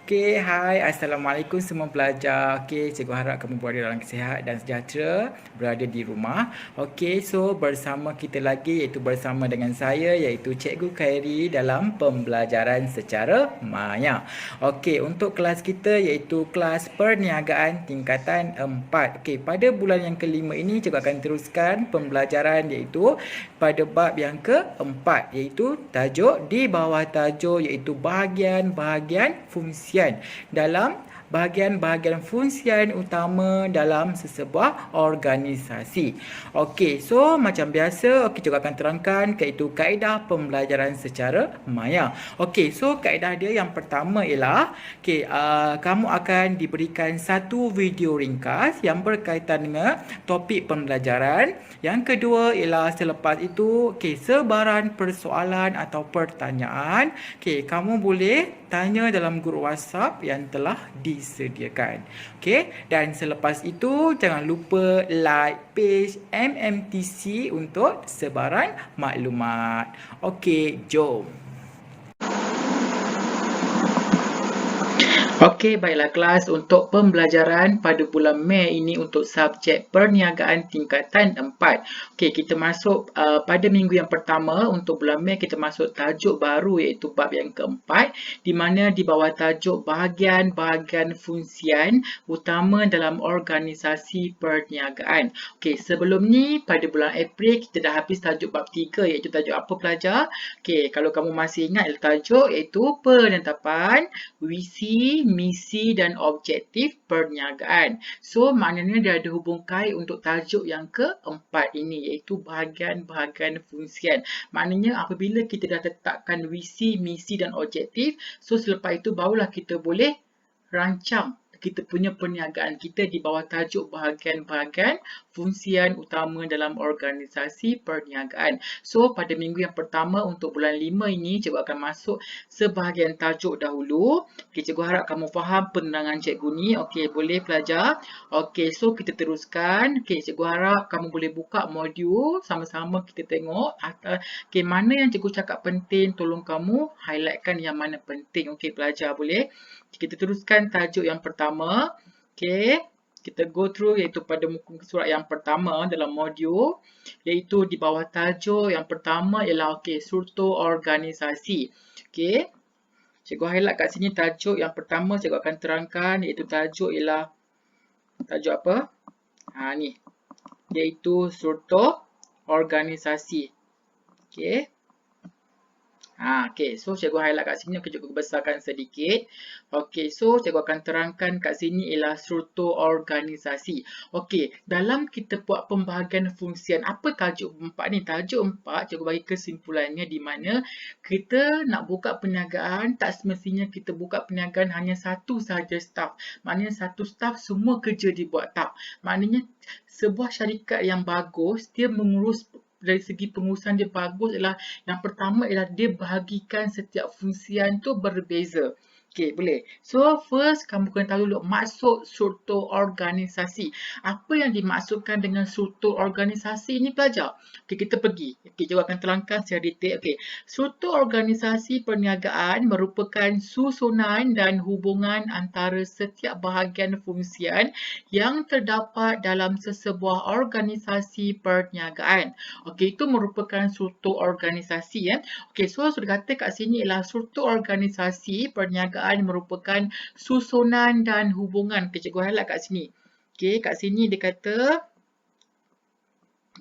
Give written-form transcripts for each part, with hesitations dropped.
Okey, hai. Assalamualaikum semua pelajar. Okey, cikgu harap kamu berada dalam sihat dan sejahtera, berada di rumah. Okey, so bersama kita lagi iaitu bersama dengan saya iaitu Cikgu Khairi dalam pembelajaran secara maya. Okey, untuk kelas kita iaitu kelas perniagaan tingkatan 4. Okey, pada bulan yang kelima ini cikgu akan teruskan pembelajaran iaitu pada bab yang keempat iaitu tajuk di bawah tajuk iaitu bahagian-bahagian fungsian dalam bahagian-bahagian fungsian utama dalam sesebuah organisasi. Okey, so macam biasa, kita akan terangkan iaitu kaedah pembelajaran secara maya. Okey, so kaedah dia yang pertama ialah kamu akan diberikan satu video ringkas yang berkaitan dengan topik pembelajaran. Yang kedua ialah selepas itu, sebaran persoalan atau pertanyaan, kamu boleh tanya dalam grup WhatsApp yang telah disediakan. Dan selepas itu jangan lupa like page MMTC untuk sebaran maklumat. Jom. Okey, baiklah kelas untuk pembelajaran pada bulan Mei ini untuk subjek perniagaan tingkatan 4. Okey, kita masuk pada minggu yang pertama untuk bulan Mei kita masuk tajuk baru iaitu bab yang keempat di mana di bawah tajuk bahagian-bahagian fungsian utama dalam organisasi perniagaan. Okey, sebelum ni pada bulan April kita dah habis tajuk bab 3 iaitu tajuk apa pelajar? Okey, kalau kamu masih ingat tajuk iaitu penetapan visi, misi dan objektif perniagaan. So, maknanya dia ada hubung kait untuk tajuk yang keempat ini iaitu bahagian-bahagian fungsian. Maknanya apabila kita dah letakkan visi, misi dan objektif, so selepas itu barulah kita boleh rancang kita punya perniagaan kita di bawah tajuk bahagian-bahagian fungsian utama dalam organisasi perniagaan. So, pada minggu yang pertama untuk bulan 5 ini, cikgu akan masuk sebahagian tajuk dahulu. Cikgu harap kamu faham penerangan cikgu ni. Boleh pelajar? So kita teruskan. Cikgu harap kamu boleh buka modul sama-sama kita tengok. Mana yang cikgu cakap penting, tolong kamu highlightkan yang mana penting. Pelajar boleh? Kita teruskan tajuk yang pertama. Kita go through iaitu pada muka surat yang pertama dalam modul iaitu di bawah tajuk yang pertama ialah struktur organisasi. Cikgu highlight kat sini tajuk yang pertama cikgu akan terangkan iaitu tajuk ialah tajuk apa? Ni. Iaitu struktur organisasi. So cikgu highlight kat sini, cikgu besarkan sedikit. So cikgu akan terangkan kat sini ialah struktur organisasi. Dalam kita buat pembahagian fungsian, apa tajuk 4 ni? Tajuk 4 cikgu bagi kesimpulannya di mana kita nak buka perniagaan, tak semestinya kita buka perniagaan hanya satu sahaja staf. Maknanya satu staf semua kerja dibuat, tak. Maknanya sebuah syarikat yang bagus, dia mengurus dari segi pengurusan dia bagus ialah yang pertama ialah dia bahagikan setiap fungsian tu berbeza. Boleh. So, first kamu kena tahu dulu maksud struktur organisasi. Apa yang dimaksudkan dengan struktur organisasi ni pelajar? Kita pergi. Cikgu akan terangkan secara detail. Struktur organisasi perniagaan merupakan susunan dan hubungan antara setiap bahagian fungsian yang terdapat dalam sesebuah organisasi perniagaan. Itu merupakan struktur organisasi. So sudah kata kat sini ialah struktur organisasi perniagaan merupakan susunan dan hubungan. Cikgu highlight kat sini. Kat sini dia kata,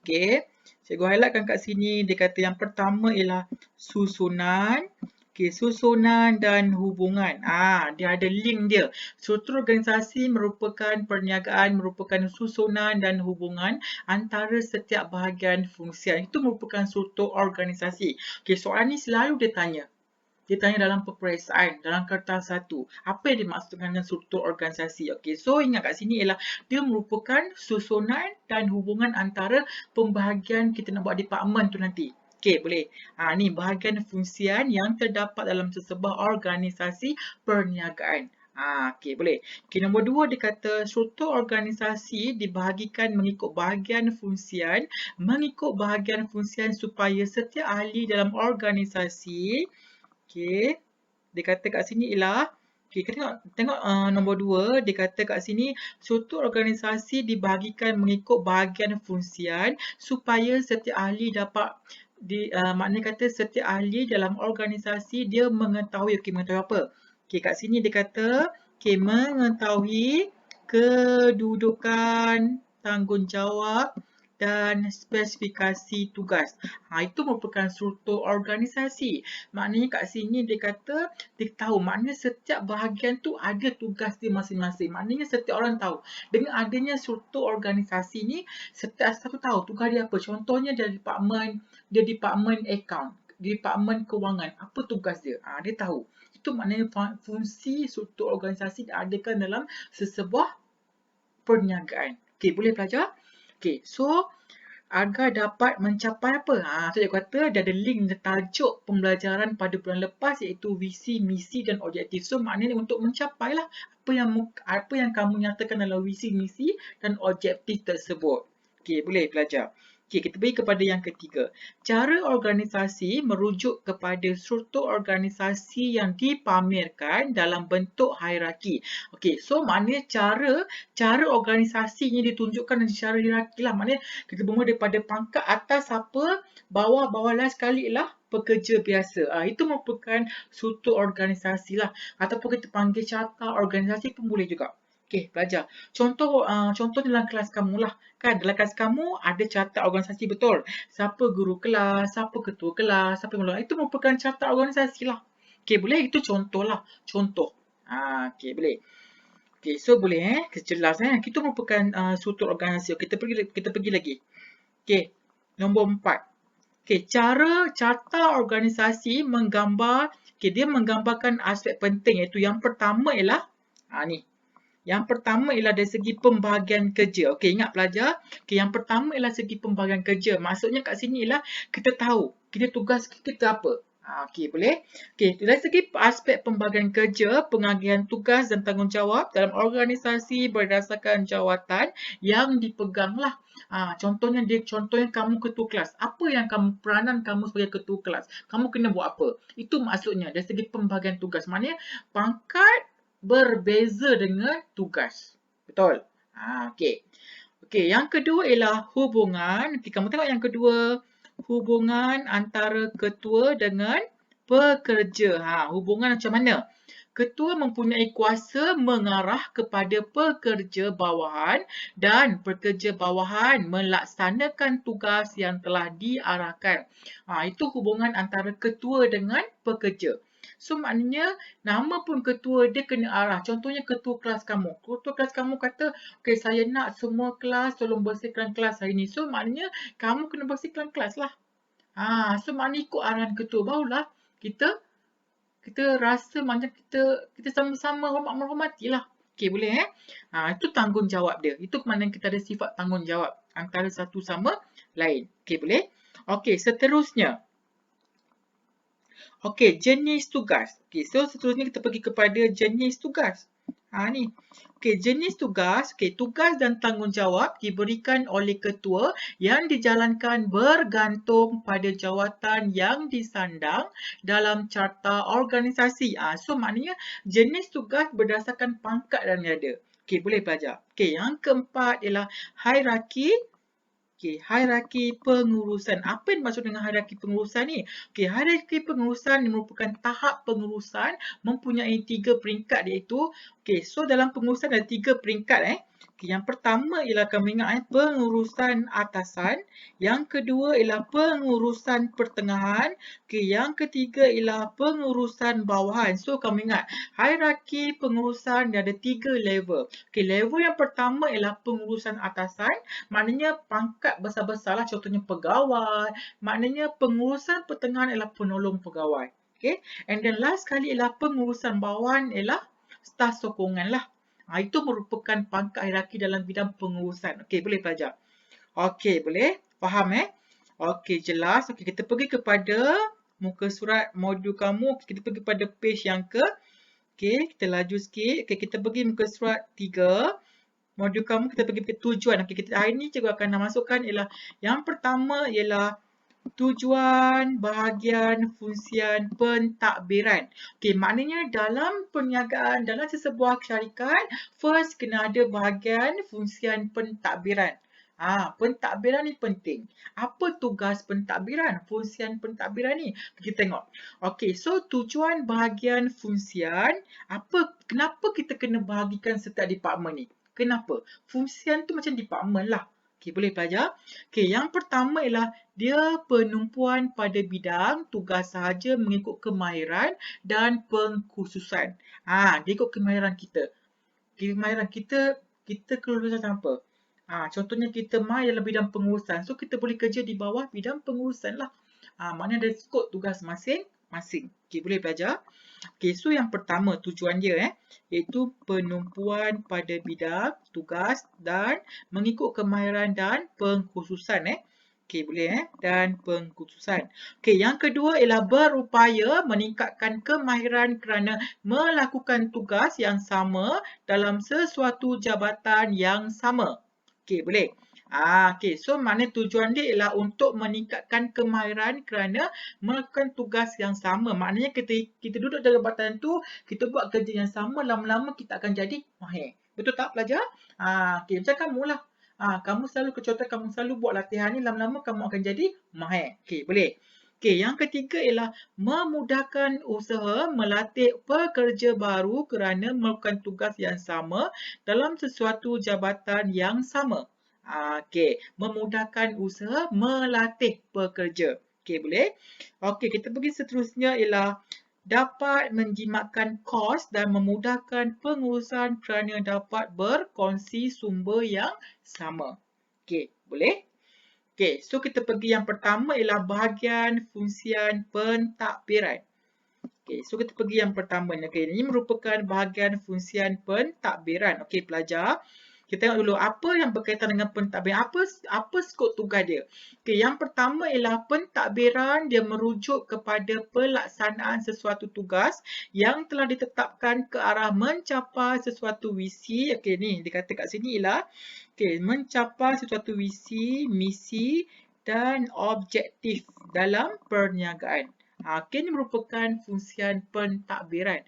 cikgu highlightkan kat sini, dia kata yang pertama ialah susunan. Susunan dan hubungan. Dia ada link dia. Struktur organisasi merupakan perniagaan, merupakan susunan dan hubungan antara setiap bahagian fungsian. Itu merupakan struktur organisasi. Soalan ni selalu dia tanya. Dia tanya dalam peperiksaan, dalam kertas 1. Apa yang dimaksudkan dengan struktur organisasi? So ingat kat sini ialah dia merupakan susunan dan hubungan antara pembahagian kita nak buat department tu nanti. Boleh. Ni bahagian fungsian yang terdapat dalam sesebuah organisasi perniagaan. Boleh. Nombor 2 dia kata struktur organisasi dibahagikan mengikut bahagian fungsian, supaya setiap ahli dalam organisasi, dia kata kat sini ialah Okay, kita tengok nombor 2, dia kata kat sini, struktur organisasi dibahagikan mengikut bahagian fungsian supaya setiap ahli dapat maknanya kata setiap ahli dalam organisasi dia mengetahui, mengetahui apa? Okay, kat sini dia kata, mengetahui kedudukan, tanggungjawab dan spesifikasi tugas. Itu merupakan struktur organisasi. Maknanya kat sini dia kata, dia tahu, maknanya setiap bahagian tu ada tugas dia masing-masing. Maknanya setiap orang tahu. Dengan adanya struktur organisasi ni, setiap satu tahu tugas dia apa. Contohnya dia department account, department kewangan. Apa tugas dia? Dia tahu. Itu maknanya fungsi struktur organisasi diadakan dalam sesebuah perniagaan. Okey, boleh pelajar? Okey, so agar dapat mencapai apa? So dia kata dia ada link tajuk pembelajaran pada bulan lepas iaitu visi, misi dan objektif. So maknanya untuk mencapai lah apa yang kamu nyatakan dalam visi, misi dan objektif tersebut. Okey, boleh pelajar. Okey, kita pergi kepada yang ketiga. Cara organisasi merujuk kepada struktur organisasi yang dipamerkan dalam bentuk hierarki. Okey, so maknanya cara organisasinya ditunjukkan secara hierarki lah. Maknanya kita bermula daripada pangkat atas siapa, bawah lah sekali lah pekerja biasa. Itu merupakan struktur organisasi lah. Ataupun kita panggil carta organisasi pun boleh juga. Okey, pelajar. Contoh dalam kelas kamu lah. Kan dalam kelas kamu ada carta organisasi betul. Siapa guru kelas, siapa ketua kelas, siapa yang itu merupakan carta organisasi lah. Okey, boleh? Itu contoh lah. Contoh. Okey, boleh. Okey, so boleh jelas kita merupakan struktur organisasi. Kita pergi lagi. Okey, nombor 4. Okey, carta organisasi dia menggambarkan aspek penting iaitu yang pertama ialah ni. Yang pertama ialah dari segi pembahagian kerja. Okey, ingat pelajar. Okey, yang pertama ialah segi pembahagian kerja. Maksudnya kat sini ialah kita tahu tugas kita apa. Okey, boleh? Okey, dari segi aspek pembahagian kerja, pengagihan tugas dan tanggungjawab dalam organisasi berdasarkan jawatan yang dipeganglah. Contohnya kamu ketua kelas. Apa yang peranan kamu sebagai ketua kelas? Kamu kena buat apa? Itu maksudnya dari segi pembahagian tugas. Maknanya pangkat berbeza dengan tugas. Betul? Okey. Okey, yang kedua ialah hubungan. Okey, kamu tengok yang kedua. Hubungan antara ketua dengan pekerja. Hubungan macam mana? Ketua mempunyai kuasa mengarah kepada pekerja bawahan dan pekerja bawahan melaksanakan tugas yang telah diarahkan. Itu hubungan antara ketua dengan pekerja. So maknanya nama pun ketua dia kena arah. Contohnya ketua kelas kamu. Ketua kelas kamu kata, okey saya nak semua kelas tolong bersihkan kelas hari ni. So maknanya kamu kena bersihkan kelas lah. So maknanya ikut arahan ketua barulah kita rasa macam kita sama-sama menghormati lah. Okey, boleh itu tanggungjawab dia. Itu maknanya kita ada sifat tanggungjawab antara satu sama lain. Okey, boleh? Okey, seterusnya. Okey, jenis tugas. Okey, so seterusnya kita pergi kepada jenis tugas. Ni. Okey, jenis tugas. Okey, tugas dan tanggungjawab diberikan oleh ketua yang dijalankan bergantung pada jawatan yang disandang dalam carta organisasi. So maknanya jenis tugas berdasarkan pangkat yang ada. Okey, boleh belajar. Okey, yang keempat ialah hierarki. Okey, hierarki pengurusan. Apa yang dimaksud dengan hierarki pengurusan ni? Okey, hierarki pengurusan merupakan tahap pengurusan mempunyai 3 peringkat iaitu, okey, so dalam pengurusan ada 3 peringkat Okay, yang pertama ialah kami ingat pengurusan atasan, yang kedua ialah pengurusan pertengahan, okay, yang ketiga ialah pengurusan bawahan. So kami ingat hierarki pengurusan dia ada 3 level. Okay, level yang pertama ialah pengurusan atasan, maknanya pangkat besar-besar lah, contohnya pegawai. Maknanya pengurusan pertengahan ialah penolong pegawai. Okay, and then last kali ialah pengurusan bawahan ialah staf sokongan lah. Itu merupakan pangkat hierarki dalam bidang pengurusan. Okey, boleh pelajar. Okey, boleh? Faham Okey, jelas. Okey, kita pergi kepada muka surat modul kamu. Kita pergi pada page yang okey, kita laju sikit. Okey, kita pergi muka surat 3. Modul kamu kita pergi ke tujuan. Okey, hari ni cikgu akan masukkan ialah yang pertama ialah Tujuan, bahagian, fungsian, pentadbiran. Okey, maknanya dalam perniagaan, dalam sesebuah syarikat, first kena ada bahagian, fungsian, pentadbiran. Pentadbiran ni penting. Apa tugas pentadbiran? Fungsian pentadbiran ni? Kita tengok. Okey, so tujuan, bahagian, fungsian, kenapa kita kena bahagikan setiap department ni? Kenapa? Fungsian tu macam department lah. Okey, boleh pelajar? Okey, yang pertama ialah dia penumpuan pada bidang, tugas sahaja mengikut kemahiran dan pengkhususan. Dia ikut kemahiran kita. Kemahiran kita kelulusan apa? Contohnya kita mahir dalam bidang pengurusan. So, kita boleh kerja di bawah bidang pengurusan lah. Maknanya ada skop tugas masing-masing. Okey, boleh belajar? Okey, so yang pertama tujuan dia iaitu penumpuan pada bidang, tugas dan mengikut kemahiran dan pengkhususan Okey, boleh dan pengkhususan. Okey, yang kedua ialah berupaya meningkatkan kemahiran kerana melakukan tugas yang sama dalam sesuatu jabatan yang sama. Okey, boleh. Okey, so makna tujuan dia ialah untuk meningkatkan kemahiran kerana melakukan tugas yang sama. Maknanya kita duduk dalam jabatan tu, kita buat kerja yang sama, lama-lama kita akan jadi mahir. Betul tak pelajar? Okey, macam kamu lah. Kamu selalu kecontohan, kamu selalu buat latihan ni, lama-lama kamu akan jadi mahir. Okey, boleh. Okey, yang ketiga ialah memudahkan usaha melatih pekerja baru kerana melakukan tugas yang sama dalam sesuatu jabatan yang sama. Okey, memudahkan usaha melatih pekerja. Okey, boleh. Okey, kita pergi seterusnya ialah dapat menjimatkan kos dan memudahkan pengurusan kerana dapat berkongsi sumber yang sama. Okey, boleh? Okey, so kita pergi yang pertama ialah bahagian fungsian pentadbiran. Okey, so kita pergi yang pertama ni. Okey, ini merupakan bahagian fungsian pentadbiran. Okey, pelajar. Kita tengok dulu apa yang berkaitan dengan pentadbiran. Apa skop tugas dia? Okey, yang pertama ialah pentadbiran dia merujuk kepada pelaksanaan sesuatu tugas yang telah ditetapkan ke arah mencapai sesuatu visi. Okey, ni dia kata kat sini ialah mencapai sesuatu visi, misi dan objektif dalam perniagaan. Okey, ini merupakan fungsian pentadbiran.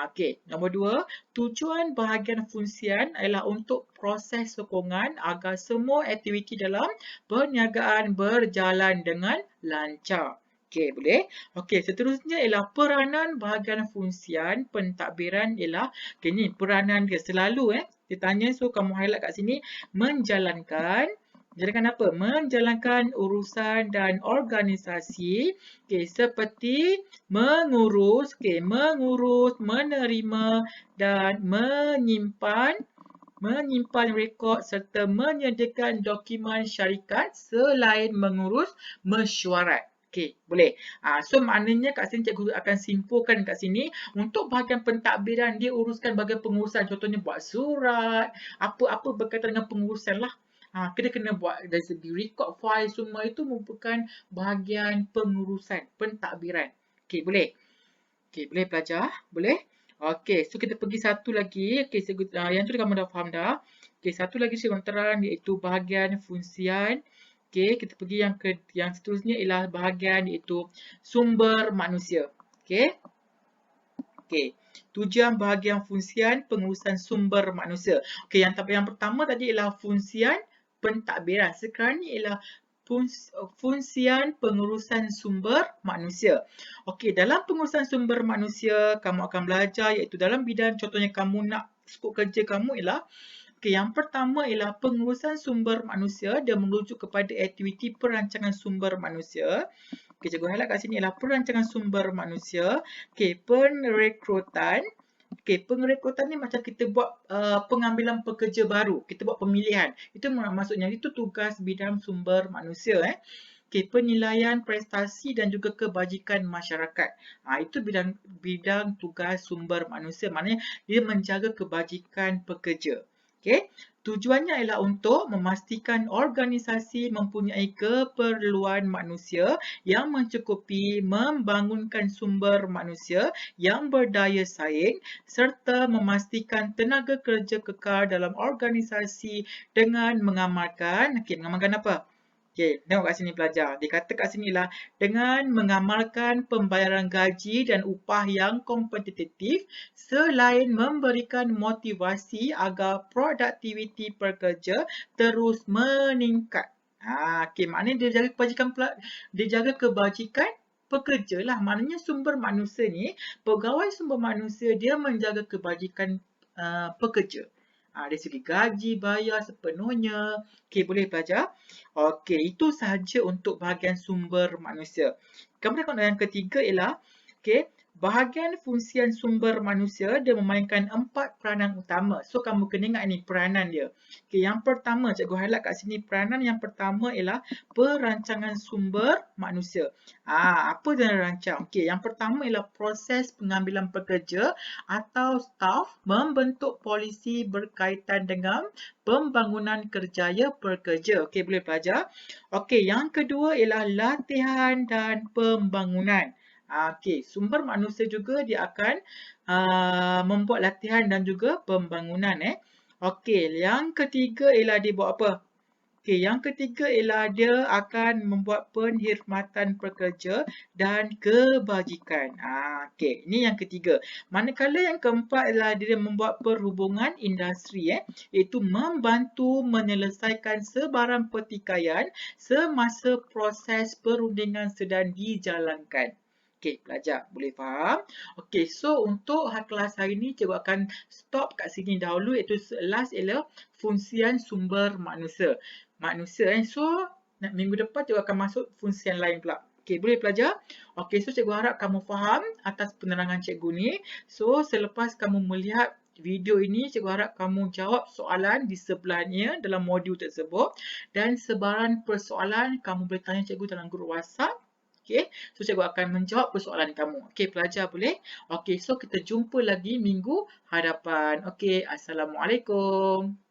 Okey, nombor 2, tujuan bahagian fungsian adalah untuk proses sokongan agar semua aktiviti dalam perniagaan berjalan dengan lancar. Okey, boleh? Okey, seterusnya ialah peranan bahagian fungsian pentadbiran ialah ni peranan dia selalu dia tanya, so kamu highlight kat sini menjalankan apa? Menjalankan urusan dan organisasi seperti mengurus, menerima dan menyimpan rekod serta menyediakan dokumen syarikat selain mengurus mesyuarat. Okey, boleh. So maknanya kat sini cikgu akan simpulkan kat sini untuk bahagian pentadbiran dia uruskan bahagian pengurusan. Contohnya buat surat, apa-apa berkaitan dengan pengurusan lah. Kita kena buat dari segi record file semua itu merupakan bahagian pengurusan, pentadbiran. Okey, boleh. Okey, boleh pelajar? Boleh? Okey, so kita pergi satu lagi. Okey, yang tu kamu dah faham dah. Okey, satu lagi saya terang iaitu bahagian fungsian. Okey, kita pergi yang seterusnya ialah bahagian iaitu sumber manusia. Okey. Okey, tujuan bahagian fungsian pengurusan sumber manusia. Okey, yang pertama tadi ialah fungsian pentadbiran. Sekarang ni ialah fungsian pengurusan sumber manusia. Okey, dalam pengurusan sumber manusia, kamu akan belajar iaitu dalam bidang contohnya kamu nak skop kerja kamu ialah yang pertama ialah pengurusan sumber manusia dan merujuk kepada aktiviti perancangan sumber manusia. Cikgu highlight kat sini ialah perancangan sumber manusia. Perekrutan. Perekrutan ni macam kita buat pengambilan pekerja baru. Kita buat pemilihan. Itu maksudnya itu tugas bidang sumber manusia. Penilaian prestasi dan juga kebajikan masyarakat. Itu bidang tugas sumber manusia. Maknanya dia menjaga kebajikan pekerja. Tujuannya ialah untuk memastikan organisasi mempunyai keperluan manusia yang mencukupi, membangunkan sumber manusia yang berdaya saing serta memastikan tenaga kerja kekal dalam organisasi dengan mengamalkan, mengamalkan apa? Okey, tengok kat sini pelajar. Dia kata kat sini lah, dengan mengamalkan pembayaran gaji dan upah yang kompetitif selain memberikan motivasi agar produktiviti pekerja terus meningkat. Okey, maknanya dia jaga kebajikan pekerja lah. Maknanya sumber manusia ni, pegawai sumber manusia dia menjaga kebajikan pekerja. Dari segi gaji, bayar sepenuhnya. Okey, boleh pelajar? Okey, itu sahaja untuk bahagian sumber manusia. Kemudian yang ketiga ialah, okey, bahagian fungsian sumber manusia dia memainkan 4 peranan utama. So, kamu kena ingat ni peranan dia. Okey, yang pertama, cikgu highlight kat sini, peranan yang pertama ialah perancangan sumber manusia. Apa dia rancang? Okey, yang pertama ialah proses pengambilan pekerja atau staf membentuk polisi berkaitan dengan pembangunan kerjaya pekerja. Okey, boleh pelajar. Okey, yang kedua ialah latihan dan pembangunan. Okey, sumber manusia juga dia akan membuat latihan dan juga pembangunan. Okey, yang ketiga ialah dia buat apa? Okey, yang ketiga ialah dia akan membuat penghormatan pekerja dan kebajikan. Okey, ini yang ketiga. Manakala yang keempat ialah dia membuat perhubungan industri, iaitu membantu menyelesaikan sebarang pertikaian semasa proses perundingan sedang dijalankan. Okey, pelajar boleh faham? Okey, so untuk kelas hari ini cikgu akan stop kat sini dahulu, iaitu last ialah fungsian sumber manusia. So, minggu depan cikgu akan masuk fungsian lain pula. Okey, boleh pelajar? Okey, so cikgu harap kamu faham atas penerangan cikgu ni. So, selepas kamu melihat video ini, cikgu harap kamu jawab soalan di sebelahnya dalam modul tersebut. Dan sebarang persoalan kamu boleh tanya cikgu dalam grup WhatsApp. Okey, so cikgu akan menjawab persoalan kamu. Okey, pelajar boleh? Okey, so kita jumpa lagi minggu hadapan. Okey, Assalamualaikum.